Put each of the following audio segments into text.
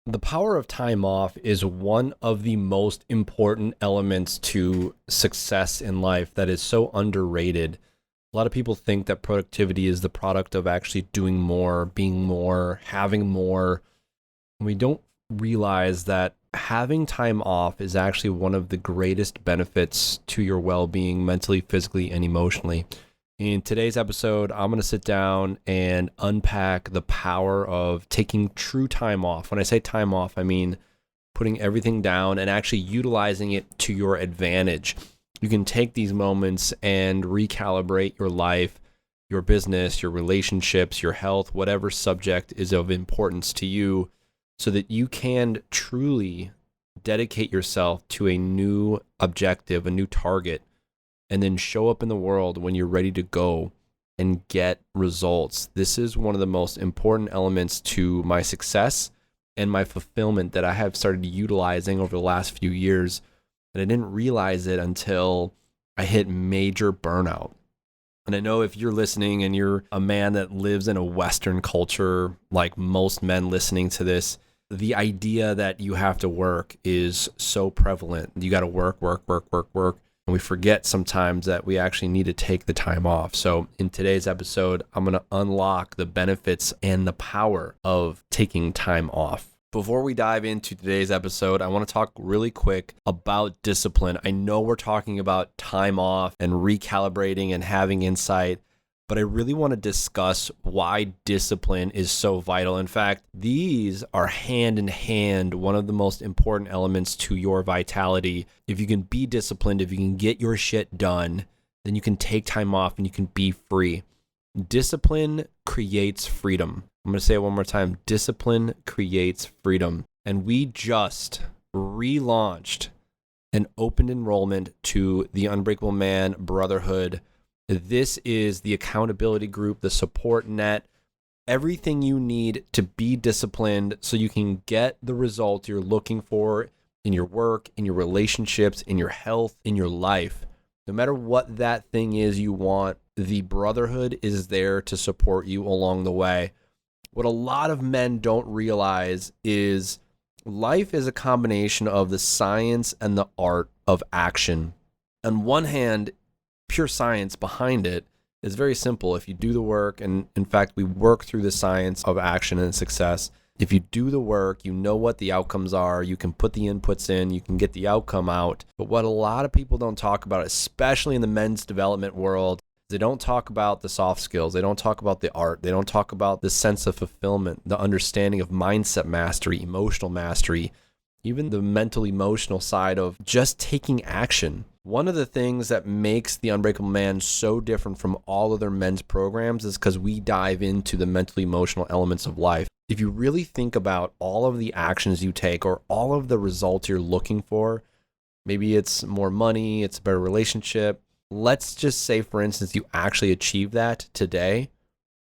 The power of time off is one of the most important elements to success in life that is so underrated. A lot of people think that productivity is the product of actually doing more, being more, having more. And we don't realize that having time off is actually one of the greatest benefits to your well being mentally, physically, and emotionally. In today's episode, I'm going to sit down and unpack the power of taking true time off. When I say time off, I mean putting everything down and actually utilizing it to your advantage. You can take these moments and recalibrate your life, your business, your relationships, your health, whatever subject is of importance to you, so that you can truly dedicate yourself to a new objective, a new target, and then show up in the world when you're ready to go and get results. This is one of the most important elements to my success and my fulfillment that I have started utilizing over the last few years. And I didn't realize it until I hit major burnout. And I know if you're listening and you're a man that lives in a Western culture, like most men listening to this, the idea that you have to work is so prevalent. You got to work. And we forget sometimes that we actually need to take the time off. So in today's episode, I'm going to unlock the benefits and the power of taking time off. Before we dive into today's episode, I want to talk really quick about discipline. I know we're talking about time off and recalibrating and having insight, but I really want to discuss why discipline is so vital. In fact, these are hand in hand, one of the most important elements to your vitality. If you can be disciplined, if you can get your shit done, then you can take time off and you can be free. Discipline creates freedom. I'm going to say it one more time. Discipline creates freedom. And we just relaunched an open enrollment to the Unbreakable Man Brotherhood. This is the accountability group, the support net, everything you need to be disciplined so you can get the result you're looking for in your work, in your relationships, in your health, in your life. No matter what that thing is you want, the Brotherhood is there to support you along the way. What a lot of men don't realize is life is a combination of the science and the art of action. On one hand, pure science behind it is very simple. If you do the work, and in fact, we work through the science of action and success. If you do the work, you know what the outcomes are. You can put the inputs in, you can get the outcome out. But what a lot of people don't talk about, especially in the men's development world, they don't talk about the soft skills. They don't talk about the art. They don't talk about the sense of fulfillment, the understanding of mindset mastery, emotional mastery, even the mental emotional side of just taking action. One of the things that makes the Unbreakable Man so different from all other men's programs is because we dive into the mental emotional elements of life. If you really think about all of the actions you take or all of the results you're looking for, maybe it's more money, it's a better relationship. Let's just say, for instance, you actually achieved that today,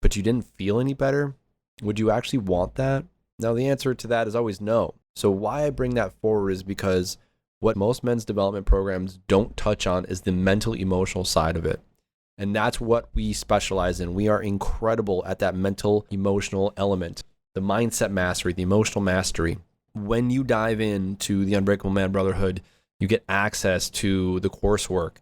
but you didn't feel any better. Would you actually want that? Now, the answer to that is always no. So why I bring that forward is because what most men's development programs don't touch on is the mental emotional side of it. And that's what we specialize in. We are incredible at that mental emotional element, the mindset mastery, the emotional mastery. When you dive into the Unbreakable Man Brotherhood, you get access to the coursework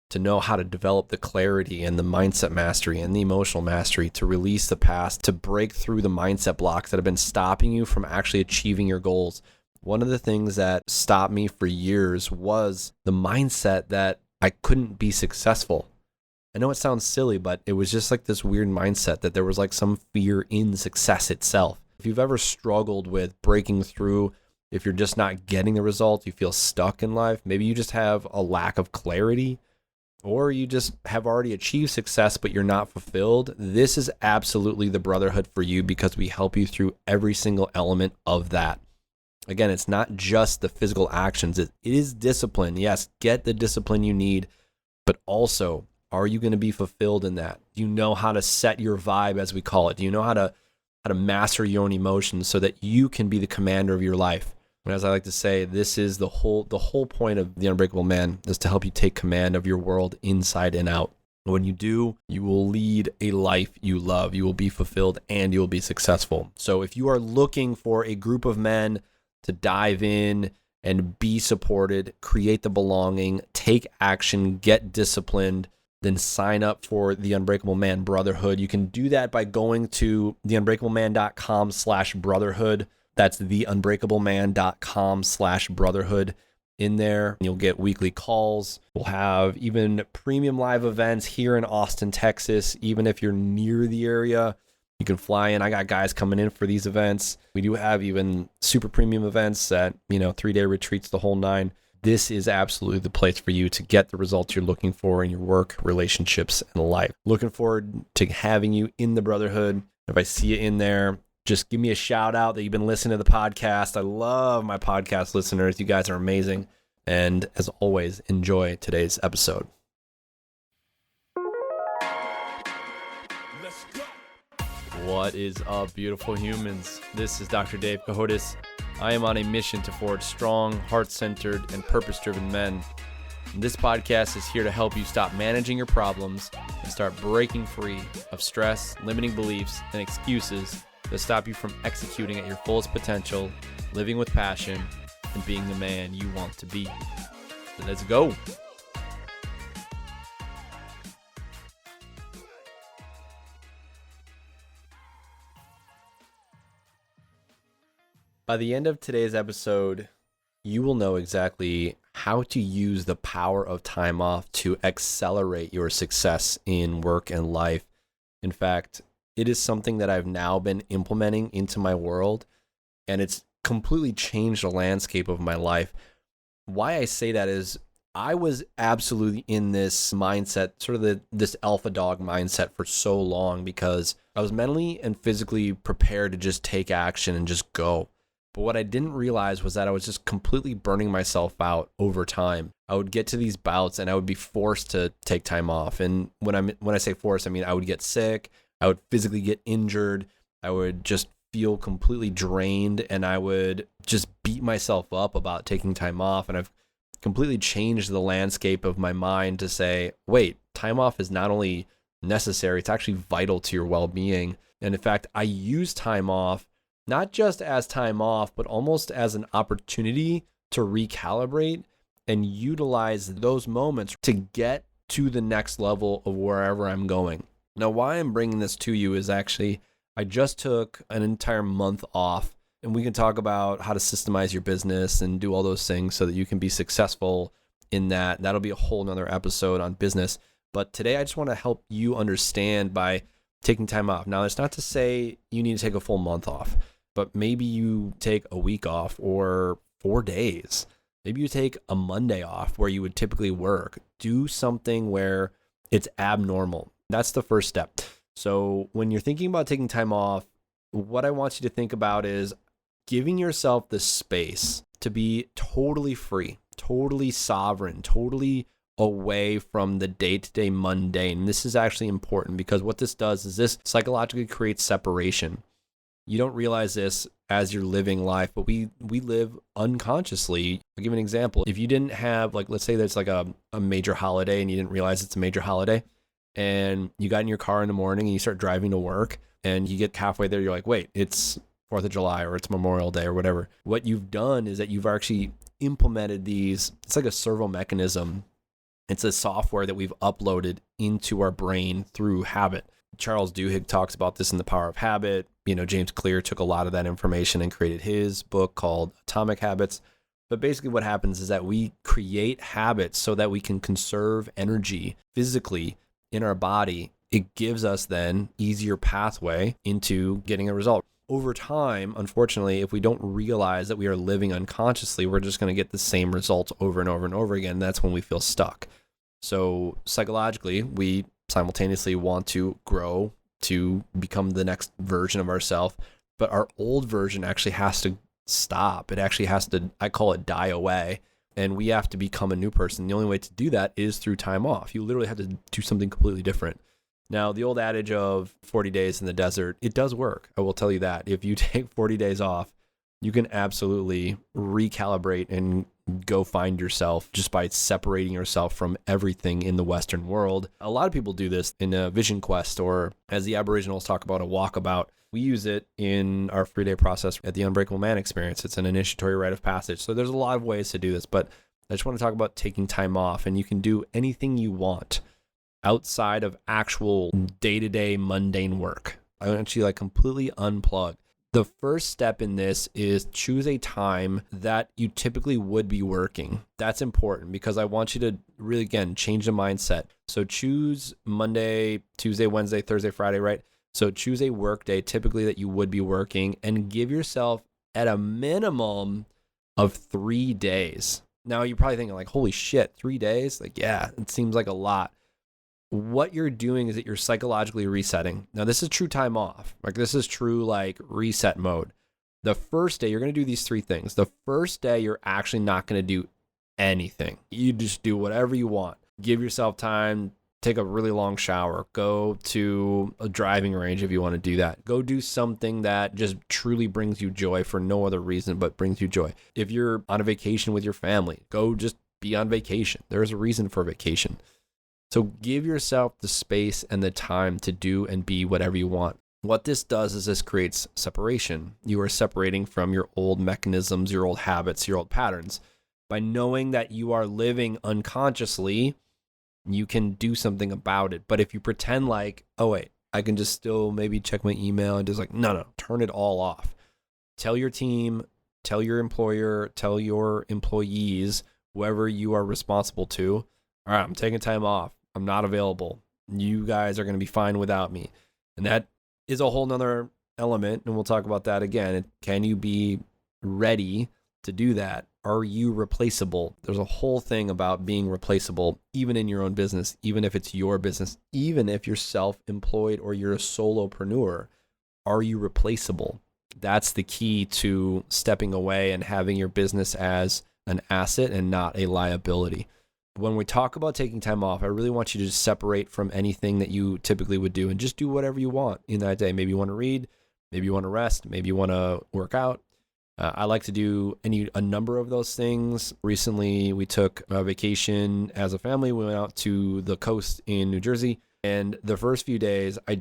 to know how to develop the clarity and the mindset mastery and the emotional mastery, to release the past, to break through the mindset blocks that have been stopping you from actually achieving your goals. One of the things that stopped me for years was the mindset that I couldn't be successful. I know it sounds silly, but it was just like this weird mindset that there was like some fear in success itself. If you've ever struggled with breaking through, if you're just not getting the result, you feel stuck in life, maybe you just have a lack of clarity, or you just have already achieved success, but you're not fulfilled, this is absolutely the Brotherhood for you because we help you through every single element of that. Again, it's not just the physical actions. It is discipline. Yes, get the discipline you need, but also, are you going to be fulfilled in that? Do you know how to set your vibe, as we call it? Do you know how to master your own emotions so that you can be the commander of your life? And as I like to say, this is the whole point of the Unbreakable Man, is to help you take command of your world inside and out. When you do, you will lead a life you love. You will be fulfilled and you will be successful. So if you are looking for a group of men to dive in and be supported, create the belonging, take action, get disciplined, then sign up for the Unbreakable Man Brotherhood. You can do that by going to theunbreakableman.com/brotherhood. That's theunbreakableman.com/brotherhood. In there, you'll get weekly calls. We'll have even premium live events here in Austin, Texas. Even if you're near the area, you can fly in. I got guys coming in for these events. We do have even super premium events that, 3-day retreats, the whole nine. This is absolutely the place for you to get the results you're looking for in your work, relationships, and life. Looking forward to having you in the Brotherhood. If I see you in there, just give me a shout out that you've been listening to the podcast. I love my podcast listeners. You guys are amazing. And as always, enjoy today's episode. Let's go. What is up, beautiful humans? This is Dr. Dave Cahotis. I am on a mission to forge strong, heart-centered, and purpose-driven men. And this podcast is here to help you stop managing your problems and start breaking free of stress, limiting beliefs, and excuses that stop you from executing at your fullest potential, living with passion, and being the man you want to be. So let's go. By the end of today's episode, you will know exactly how to use the power of time off to accelerate your success in work and life. In fact, it is something that I've now been implementing into my world, and it's completely changed the landscape of my life. Why I say that is I was absolutely in this mindset, sort of this alpha dog mindset for so long because I was mentally and physically prepared to just take action and just go. But what I didn't realize was that I was just completely burning myself out over time. I would get to these bouts and I would be forced to take time off. And when I say forced, I mean I would get sick. I would physically get injured. I would just feel completely drained and I would just beat myself up about taking time off. And I've completely changed the landscape of my mind to say, wait, time off is not only necessary, it's actually vital to your well-being. And in fact, I use time off not just as time off, but almost as an opportunity to recalibrate and utilize those moments to get to the next level of wherever I'm going. Now, why I'm bringing this to you is actually, I just took an entire month off, and we can talk about how to systemize your business and do all those things so that you can be successful in that. That'll be a whole nother episode on business. But today I just want to help you understand by taking time off. Now, it's not to say you need to take a full month off, but maybe you take a week off or 4 days. Maybe you take a Monday off where you would typically work. Do something where it's abnormal. That's the first step. So when you're thinking about taking time off, what I want you to think about is giving yourself the space to be totally free, totally sovereign, totally away from the day-to-day mundane. This is actually important because what this does is this psychologically creates separation. You don't realize this as you're living life, but we live unconsciously. I'll give an example. If you didn't have, like, let's say there's like a major holiday and you didn't realize it's a major holiday, and you got in your car in the morning and you start driving to work and you get halfway there, you're like, wait, it's 4th of July or it's Memorial Day or whatever. What you've done is that you've actually implemented these, it's like a servo mechanism. It's a software that we've uploaded into our brain through habit. Charles Duhigg talks about this in The Power of Habit. James Clear took a lot of that information and created his book called Atomic Habits. But basically what happens is that we create habits so that we can conserve energy physically in our body. It gives us then easier pathway into getting a result. Over time, unfortunately, if we don't realize that we are living unconsciously, we're just going to get the same results over and over and over again. That's when we feel stuck. So psychologically, we simultaneously want to grow to become the next version of ourselves, but our old version actually has to stop. It actually has to, I call it, die away, and we have to become a new person. The only way to do that is through time off. You literally have to do something completely different. Now, the old adage of 40 days in the desert, it does work. I will tell you that. If you take 40 days off, you can absolutely recalibrate and go find yourself just by separating yourself from everything in the Western world. A lot of people do this in a vision quest, or as the Aboriginals talk about, a walkabout. We use it in our 3-day process at the Unbreakable Man experience. It's an initiatory rite of passage. So there's a lot of ways to do this, but I just want to talk about taking time off, and you can do anything you want outside of actual day-to-day mundane work. I want you to completely unplug. The first step in this is choose a time that you typically would be working. That's important because I want you to really, again, change the mindset. So choose Monday, Tuesday, Wednesday, Thursday, Friday, right? So choose a work day typically that you would be working and give yourself at a minimum of 3 days. Now you're probably thinking holy shit, 3 days? Yeah, it seems like a lot. What you're doing is that you're psychologically resetting. Now, this is true time off. This is true reset mode. The first day, you're going to do these 3 things. The first day, you're actually not going to do anything. You just do whatever you want. Give yourself time, take a really long shower, go to a driving range if you want to do that. Go do something that just truly brings you joy for no other reason but brings you joy. If you're on a vacation with your family, go just be on vacation. There's a reason for vacation. So give yourself the space and the time to do and be whatever you want. What this does is this creates separation. You are separating from your old mechanisms, your old habits, your old patterns. By knowing that you are living unconsciously, you can do something about it. But if you pretend oh wait, I can just still maybe check my email and just no, turn it all off. Tell your team, tell your employer, tell your employees, whoever you are responsible to, all right, I'm taking time off. I'm not available. You guys are going to be fine without me. And that is a whole nother element, and we'll talk about that again. Can you be ready to do that? Are you replaceable? There's a whole thing about being replaceable, even in your own business, even if it's your business, even if you're self-employed or you're a solopreneur. Are you replaceable? That's the key to stepping away and having your business as an asset and not a liability. When we talk about taking time off, I really want you to just separate from anything that you typically would do and just do whatever you want in that day. Maybe you want to read, maybe you want to rest, maybe you want to work out. I like to do a number of those things. Recently, we took a vacation as a family. We went out to the coast in New Jersey. And the first few days, I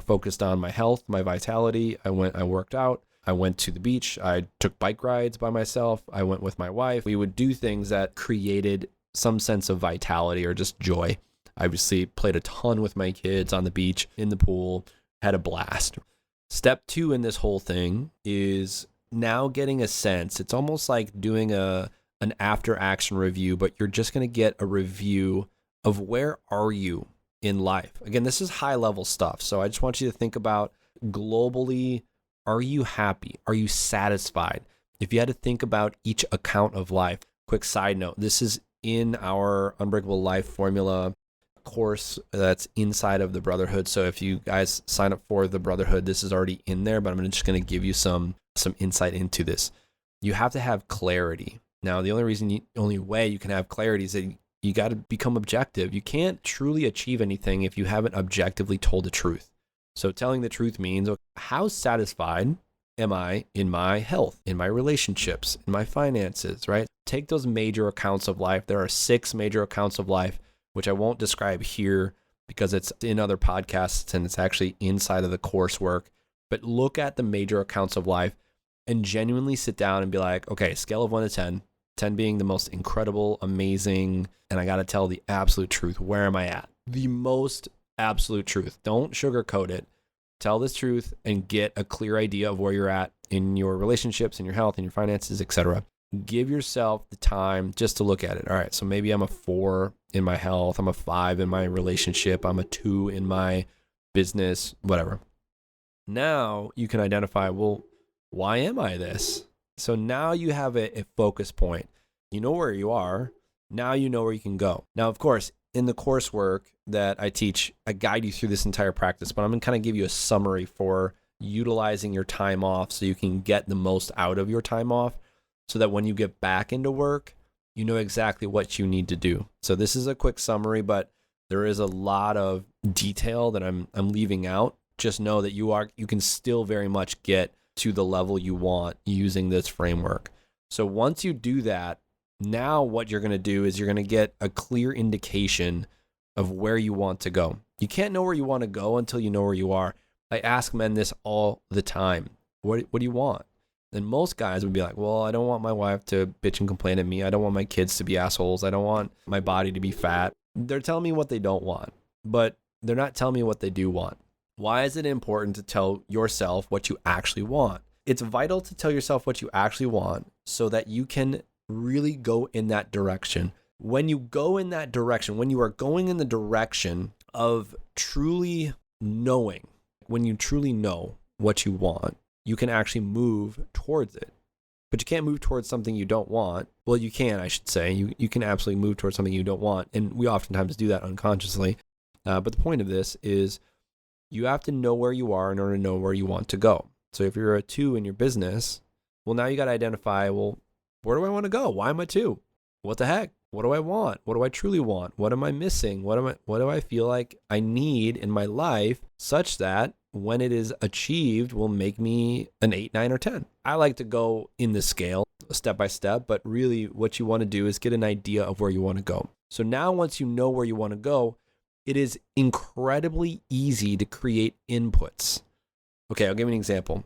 focused on my health, my vitality. I worked out. I went to the beach. I took bike rides by myself. I went with my wife. We would do things that created some sense of vitality or just joy. I obviously played a ton with my kids on the beach, in the pool, had a blast. Step 2 in this whole thing is now getting a sense. It's almost like doing an after action review, but you're just going to get a review of where are you in life. Again, this is high level stuff. So I just want you to think about globally, are you happy? Are you satisfied? If you had to think about each account of life, quick side note, this is in our Unbreakable Life Formula course that's inside of the Brotherhood. So if you guys sign up for the Brotherhood, this is already in there, but I'm just going to give you some insight into this. You have to have clarity. Now, the only way you can have clarity is that you got to become objective. You can't truly achieve anything if you haven't objectively told the truth. So telling the truth means, how satisfied am I in my health, in my relationships, in my finances, right? Take those major accounts of life. There are 6 major accounts of life, which I won't describe here because it's in other podcasts and it's actually inside of the coursework. But look at the major accounts of life and genuinely sit down and be like, okay, scale of 1 to 10, 10 being the most incredible, amazing, and I got to tell the absolute truth. Where am I at? The most absolute truth. Don't sugarcoat it. Tell this truth and get a clear idea of where you're at in your relationships, in your health, in your finances, etc. Give yourself the time just to look at it. All right, so maybe I'm a 4 in my health, I'm a 5 in my relationship, I'm a 2 in my business, whatever. Now you can identify, well, why am I this? So now you have a focus point. You know where you are. Now you know where you can go. Now, of course, in the coursework that I teach, I guide you through this entire practice, but I'm going to kind of give you a summary for utilizing your time off so you can get the most out of your time off so that when you get back into work, you know exactly what you need to do. So this is a quick summary, but there is a lot of detail that I'm leaving out. Just know that you can still very much get to the level you want using this framework. So once you do that, Now what you're going to do is you're going to get a clear indication of where you want to go. You can't know where you want to go until you know where you are. I ask men this all the time. What do you want? And most guys would be like, well, I don't want my wife to bitch and complain at me. I don't want my kids to be assholes. I don't want my body to be fat. They're telling me what they don't want, but they're not telling me what they do want. Why is it important to tell yourself what you actually want? It's vital to tell yourself what you actually want so that you can really go in that direction. When you go in that direction, when you are going in the direction of truly knowing, when you truly know what you want, you can actually move towards it. But you can't move towards something you don't want. Well, you can, I should say. You can absolutely move towards something you don't want. And we oftentimes do that unconsciously. But the point of this is you have to know where you are in order to know where you want to go. So if you're a 2 in your business, well, now you got to identify, well, where do I want to go? Why am I 2? What the heck? What do I want? What do I truly want? What am I missing? What do I feel like I need in my life such that when it is achieved will make me an 8, 9, or 10? I like to go in the scale step by step, but really what you want to do is get an idea of where you want to go. So now once you know where you want to go, it is incredibly easy to create inputs. Okay, I'll give you an example.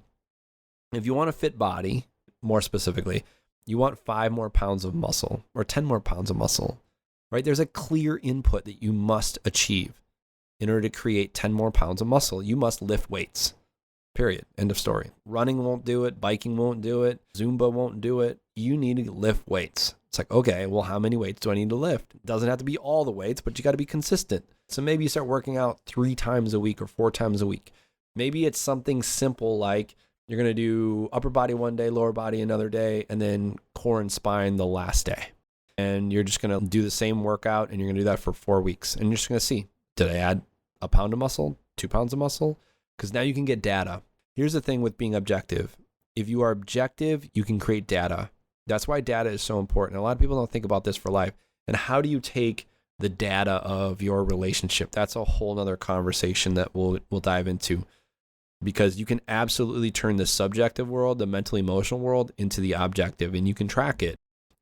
If you want a fit body, more specifically, you want 5 more pounds of muscle or 10 more pounds of muscle, right? There's a clear input that you must achieve. In order to create 10 more pounds of muscle, you must lift weights, period. End of story. Running won't do it. Biking won't do it. Zumba won't do it. You need to lift weights. It's like, okay, well, how many weights do I need to lift? It doesn't have to be all the weights, but you got to be consistent. So maybe you start working out 3 times a week or 4 times a week. Maybe it's something simple like you're going to do upper body one day, lower body another day, and then core and spine the last day. And you're just going to do the same workout, and you're going to do that for 4 weeks. And you're just going to see, did I add a pound of muscle, 2 pounds of muscle? Because now you can get data. Here's the thing with being objective. If you are objective, you can create data. That's why data is so important. A lot of people don't think about this for life. And how do you take the data of your relationship? That's a whole nother conversation that we'll dive into. Because you can absolutely turn the subjective world, the mental emotional world, into the objective, and you can track it.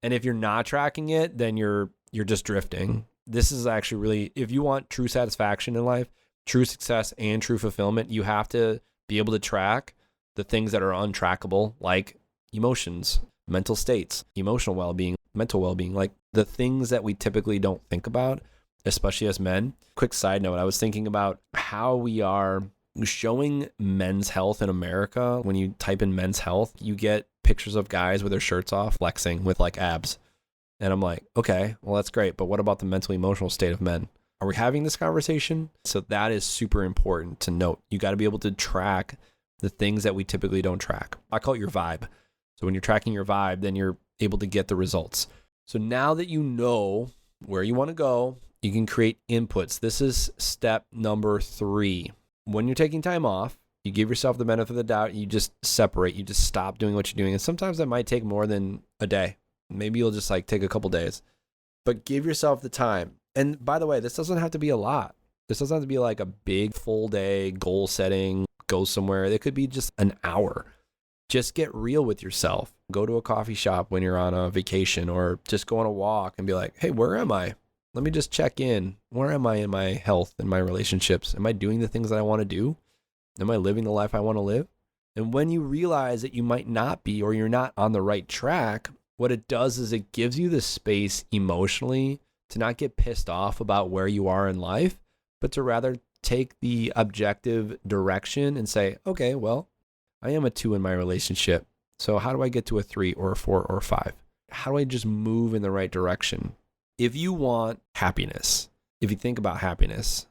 And if you're not tracking it, then you're just drifting. This is actually really, if you want true satisfaction in life, true success and true fulfillment, you have to be able to track the things that are untrackable, like emotions, mental states, emotional well-being, mental well-being, like the things that we typically don't think about, especially as men. Quick side note, I was thinking about how we are showing men's health in America. When you type in men's health, you get pictures of guys with their shirts off, flexing with like abs. And I'm like, okay, well, that's great. But what about the mental emotional state of men? Are we having this conversation? So that is super important to note. You got to be able to track the things that we typically don't track. I call it your vibe. So when you're tracking your vibe, then you're able to get the results. So now that you know where you want to go, you can create inputs. This is step number 3. When you're taking time off, you give yourself the benefit of the doubt. You just separate. You just stop doing what you're doing. And sometimes that might take more than a day. Maybe you'll just like take a couple days. But give yourself the time. And by the way, this doesn't have to be a lot. This doesn't have to be like a big full day goal setting, go somewhere. It could be just an hour. Just get real with yourself. Go to a coffee shop when you're on a vacation, or just go on a walk and be like, hey, where am I? Let me just check in. Where am I in my health and my relationships? Am I doing the things that I want to do? Am I living the life I want to live? And when you realize that you might not be, or you're not on the right track, what it does is it gives you the space emotionally to not get pissed off about where you are in life, but to rather take the objective direction and say, okay, well, I am a 2 in my relationship. So how do I get to a 3 or a 4 or a 5? How do I just move in the right direction? If you want happiness, if you think about happiness,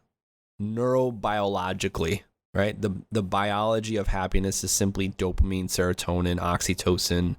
neurobiologically, right? The biology of happiness is simply dopamine, serotonin, oxytocin,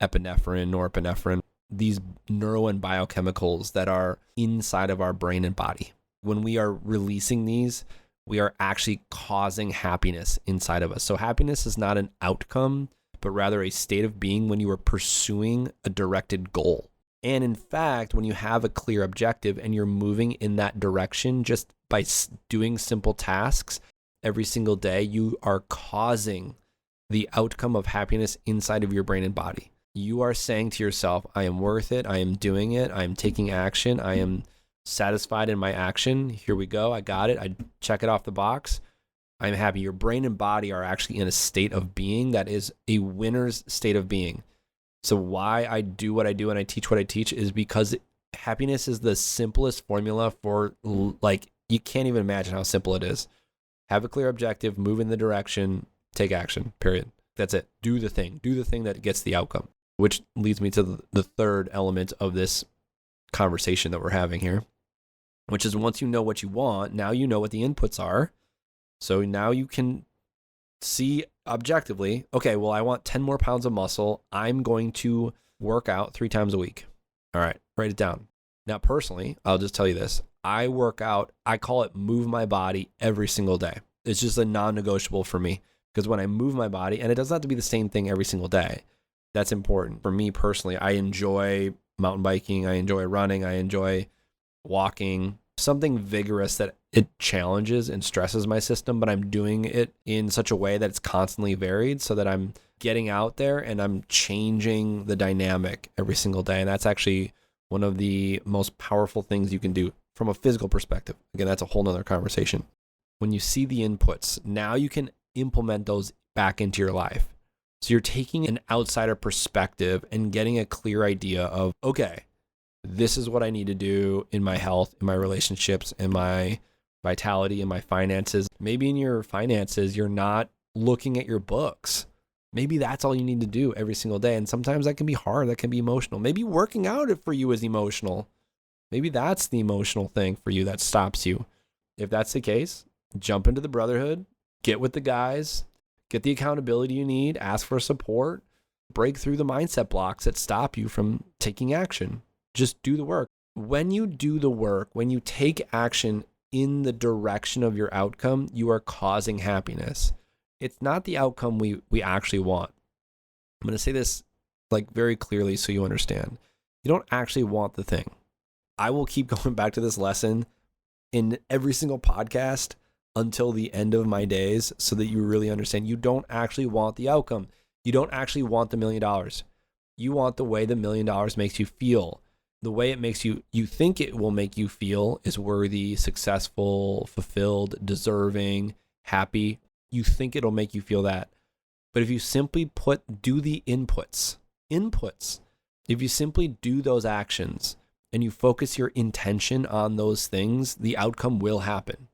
epinephrine, norepinephrine, these neuro and biochemicals that are inside of our brain and body. When we are releasing these, we are actually causing happiness inside of us. So happiness is not an outcome, but rather a state of being when you are pursuing a directed goal. And in fact, when you have a clear objective and you're moving in that direction just by doing simple tasks every single day, you are causing the outcome of happiness inside of your brain and body. You are saying to yourself, I am worth it. I am doing it. I am taking action. I am satisfied in my action. Here we go. I got it. I check it off the box. I'm happy. Your brain and body are actually in a state of being that is a winner's state of being. So why I do what I do and I teach what I teach is because happiness is the simplest formula for, like, you can't even imagine how simple it is. Have a clear objective, move in the direction, take action, period. That's it. Do the thing that gets the outcome, which leads me to the third element of this conversation that we're having here, which is once you know what you want, now you know what the inputs are. So now you can see objectively, okay, well, I want 10 more pounds of muscle. I'm going to work out 3 times a week. All right, write it down. Now, personally, I'll just tell you this. I work out, I call it move my body every single day. It's just a non-negotiable for me because when I move my body, and it doesn't have to be the same thing every single day, that's important. For me personally, I enjoy mountain biking, I enjoy running, I enjoy walking, something vigorous that it challenges and stresses my system, but I'm doing it in such a way that it's constantly varied so that I'm getting out there and I'm changing the dynamic every single day. And that's actually one of the most powerful things you can do from a physical perspective. Again, that's a whole nother conversation. When you see the inputs, now you can implement those back into your life. So you're taking an outsider perspective and getting a clear idea of, okay, this is what I need to do in my health, in my relationships, in my vitality, in my finances. Maybe in your finances, you're not looking at your books. Maybe that's all you need to do every single day. And sometimes that can be hard. That can be emotional. Maybe working out for you is emotional. Maybe that's the emotional thing for you that stops you. If that's the case, jump into the brotherhood, get with the guys, get the accountability you need, ask for support, break through the mindset blocks that stop you from taking action. Just do the work. When you do the work, when you take action in the direction of your outcome, you are causing happiness. It's not the outcome we actually want. I'm going to say this like very clearly so you understand. You don't actually want the thing. I will keep going back to this lesson in every single podcast until the end of my days so that you really understand. You don't actually want the outcome. You don't actually want the $1 million. You want the way the $1 million makes you feel. The way it makes you think it will make you feel is worthy, successful, fulfilled, deserving, happy. You think it'll make you feel that. But if you simply do the inputs, if you simply do those actions and you focus your intention on those things, the outcome will happen.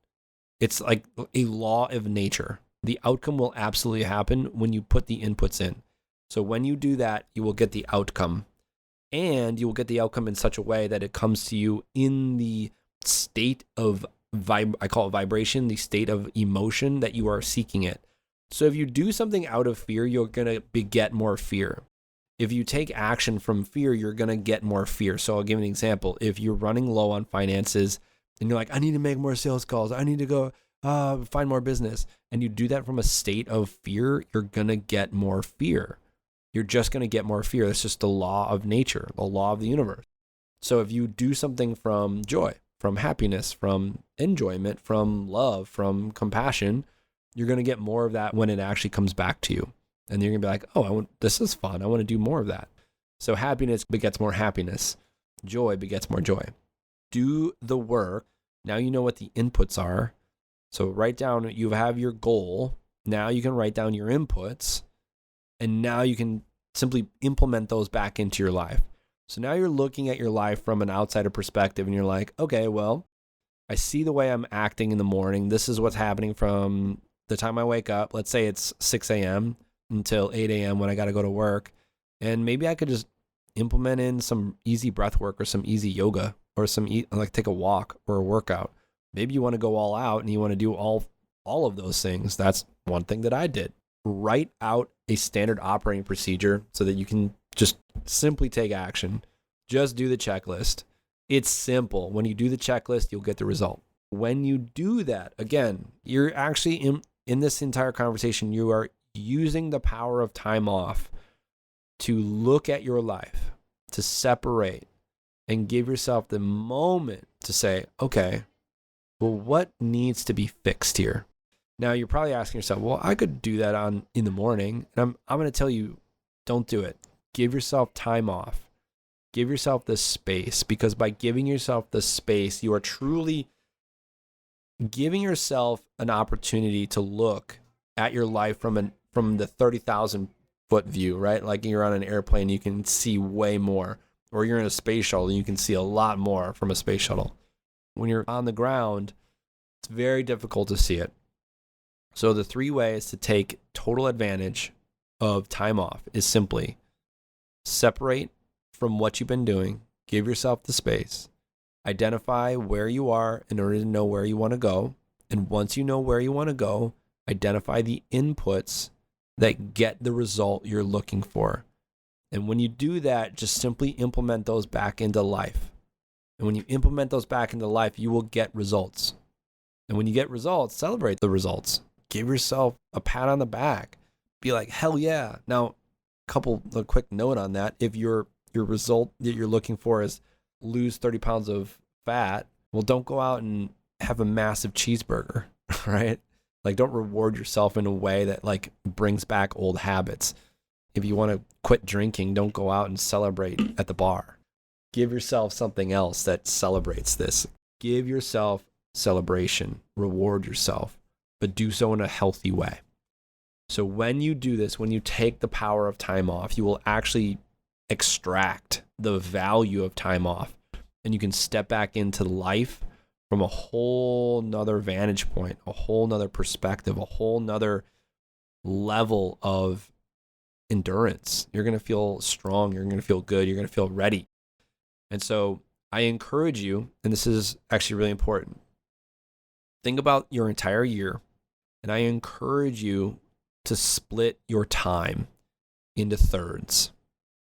It's like a law of nature. The outcome will absolutely happen when you put the inputs in. So when you do that, you will get the outcome. And you will get the outcome in such a way that it comes to you in the state of, I call it vibration, the state of emotion that you are seeking it. So if you do something out of fear, you're going to beget more fear. If you take action from fear, you're going to get more fear. So I'll give an example. If you're running low on finances and you're like, I need to make more sales calls, I need to go find more business, and you do that from a state of fear, you're going to get more fear. You're just going to get more fear. That's just the law of nature, the law of the universe. So if you do something from joy, from happiness, from enjoyment, from love, from compassion, you're going to get more of that when it actually comes back to you. And you're going to be like, oh, this is fun. I want to do more of that. So happiness begets more happiness. Joy begets more joy. Do the work. Now you know what the inputs are. So write down, you have your goal. Now you can write down your inputs. And now you can simply implement those back into your life. So now you're looking at your life from an outsider perspective and you're like, okay, well, I see the way I'm acting in the morning. This is what's happening from the time I wake up. Let's say it's 6 a.m. until 8 a.m. when I got to go to work. And maybe I could just implement in some easy breath work or some easy yoga or like take a walk or a workout. Maybe you want to go all out and you want to do all of those things. That's one thing that I did. Write out a standard operating procedure so that you can just simply take action. Just do the checklist. It's simple. When you do the checklist, you'll get the result. When you do that, again, you're actually in this entire conversation, you are using the power of time off to look at your life, to separate and give yourself the moment to say, okay, well, what needs to be fixed here? Now you're probably asking yourself, well, I could do that in the morning. And I'm going to tell you, don't do it. Give yourself time off. Give yourself the space, because by giving yourself the space, you are truly giving yourself an opportunity to look at your life from the 30,000 foot view, right? Like you're on an airplane, you can see way more, or you're in a space shuttle, you can see a lot more from a space shuttle. When you're on the ground, it's very difficult to see it. So the 3 ways to take total advantage of time off is simply separate from what you've been doing, give yourself the space, identify where you are in order to know where you want to go. And once you know where you want to go, identify the inputs that get the result you're looking for. And when you do that, just simply implement those back into life. And when you implement those back into life, you will get results. And when you get results, celebrate the results. Give yourself a pat on the back. Be like, hell yeah. Now, a quick note on that. If your result that you're looking for is lose 30 pounds of fat, well, don't go out and have a massive cheeseburger, right? Like, don't reward yourself in a way that like brings back old habits. If you want to quit drinking, don't go out and celebrate at the bar. Give yourself something else that celebrates this. Give yourself celebration. Reward yourself, but do so in a healthy way. So when you do this, when you take the power of time off, you will actually extract the value of time off, and you can step back into life from a whole nother vantage point, a whole nother perspective, a whole nother level of endurance. You're going to feel strong. You're going to feel good. You're going to feel ready. And so I encourage you, and this is actually really important, think about your entire year, and I encourage you to split your time into thirds.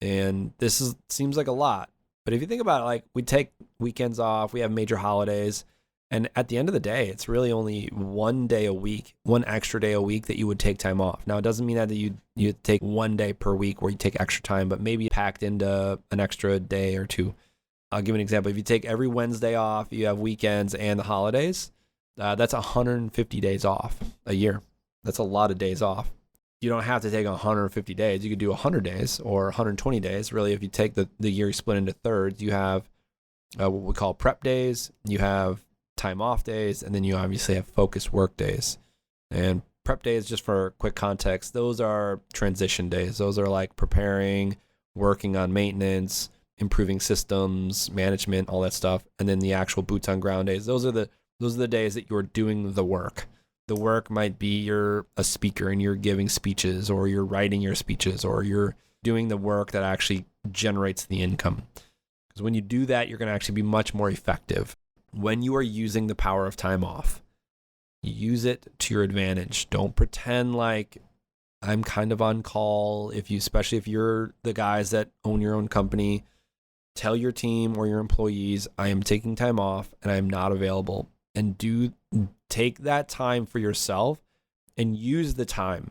And this seems like a lot, but if you think about it, like we take weekends off, we have major holidays, and at the end of the day, it's really only one day a week, one extra day a week that you would take time off. Now, it doesn't mean that you take one day per week where you take extra time, but maybe packed into an extra day or two. I'll give an example. If you take every Wednesday off, you have weekends and the holidays, that's 150 days off a year. That's a lot of days off. You don't have to take 150 days. You could do 100 days or 120 days. Really, if you take the year split into thirds, you have what we call prep days, you have time off days, and then you obviously have focused work days. And prep days, just for quick context, those are transition days. Those are like preparing, working on maintenance, improving systems, management, all that stuff. And then the actual boots on ground days, those are the days that you're doing the work. The work might be you're a speaker and you're giving speeches, or you're writing your speeches, or you're doing the work that actually generates the income. Because when you do that, you're going to actually be much more effective. When you are using the power of time off, use it to your advantage. Don't pretend like I'm kind of on call. Especially if you're the guys that own your own company, tell your team or your employees, I am taking time off and I am not available. And take that time for yourself and use the time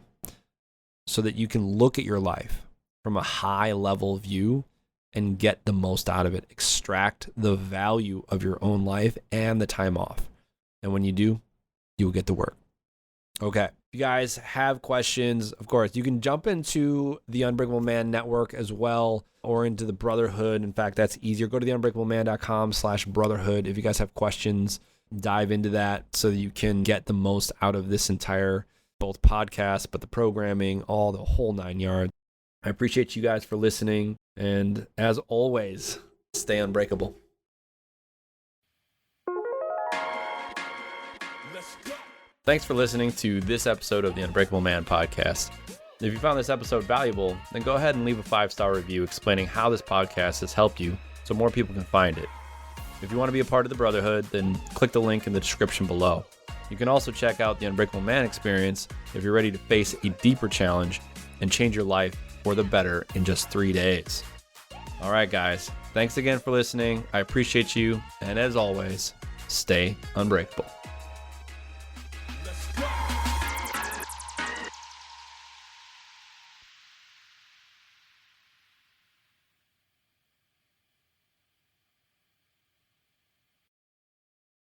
so that you can look at your life from a high level view and get the most out of it. Extract the value of your own life and the time off. And when you do, you will get to work. Okay. If you guys have questions, of course, you can jump into the Unbreakable Man Network as well, or into the Brotherhood. In fact, that's easier. Go to theunbreakableman.com/brotherhood. If you guys have questions, dive into that so that you can get the most out of this entire, both podcast, but the programming, all the whole 9 yards. I appreciate you guys for listening. And as always, stay unbreakable. Thanks for listening to this episode of the Unbreakable Man podcast. If you found this episode valuable, then go ahead and leave a 5-star review explaining how this podcast has helped you so more people can find it. If you want to be a part of the Brotherhood, then click the link in the description below. You can also check out the Unbreakable Man experience if you're ready to face a deeper challenge and change your life for the better in just 3 days. All right, guys. Thanks again for listening. I appreciate you. And as always, stay unbreakable.